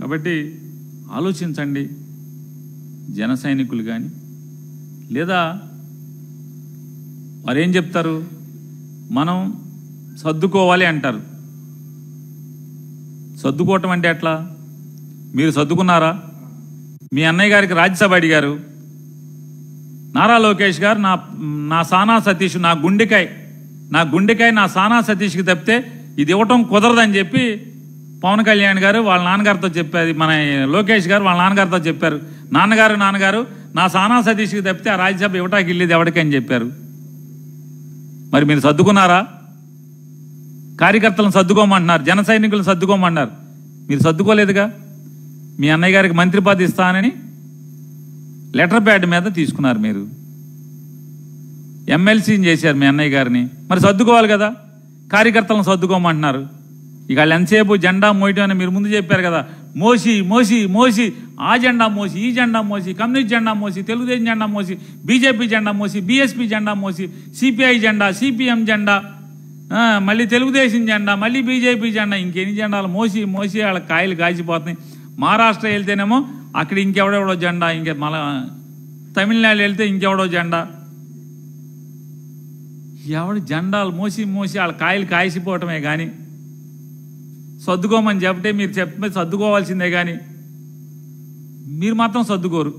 కాబట్టి ఆలోచించండి జన సైనికులు కానీ, లేదా వారేం చెప్తారు, మనం సర్దుకోవాలి అంటారు. సర్దుకోవటం అంటే ఎట్లా? మీరు సర్దుకున్నారా? మీ అన్నయ్య గారికి రాజ్యసభ అడిగారు, నారా లోకేష్ గారు నా సానా సతీష్ నా గుండెకాయ నా సానా సతీష్కి తప్పితే ఇది ఇవ్వటం కుదరదని చెప్పి పవన్ కళ్యాణ్ గారు వాళ్ళ నాన్నగారితో చెప్పారు, మన లోకేష్ గారు వాళ్ళ నాన్నగారితో చెప్పారు, నాన్నగారు నా సానా సతీష్కి తప్పితే ఆ రాజ్యసభ ఇవ్వటానికి వెళ్ళేది ఎవరికని చెప్పారు. మరి మీరు సర్దుకున్నారా? కార్యకర్తలను సర్దుకోమంటున్నారు, జన సైనికులను సర్దుకోమన్నారు, మీరు సర్దుకోలేదుగా. మీ అన్నయ్య గారికి మంత్రి పదవి ఇస్తానని లెటర్ ప్యాడ్ మీద తీసుకున్నారు, మీరు ఎమ్మెల్సీని చేశారు మీ అన్నయ్య గారిని. మరి సర్దుకోవాలి కదా, కార్యకర్తలను సర్దుకోమంటున్నారు. ఇక వాళ్ళు ఎంతసేపు జెండా మోయటం అని మీరు ముందు చెప్పారు కదా, మోసి ఆ జెండా మోసి, ఈ జెండా మోసి, కమ్యూనిస్ట్ జెండా మోసి, తెలుగుదేశం జెండా మోసి, బీజేపీ జెండా మోసి, బీఎస్పీ జెండా మోసి, సిపిఐ జెండా, సిపిఎం జెండా, మళ్ళీ తెలుగుదేశం జెండా, మళ్ళీ బీజేపీ జెండా, ఇంకెన్ని జెండాలు మోసి వాళ్ళ కాయలు కాసిపోతున్నాయి. మహారాష్ట్ర వెళ్తేనేమో అక్కడ ఇంకెవడెవడో జెండా, మళ్ళా తమిళనాడు వెళ్తే ఇంకెవడో జెండా. ఎవడు జెండాలు మోసి వాళ్ళ కాయలు కాసిపోవటమే కానీ సర్దుకోమని చెప్తే మీరు సర్దుకోవాల్సిందే కానీ మీరు మాత్రం సర్దుకోరు.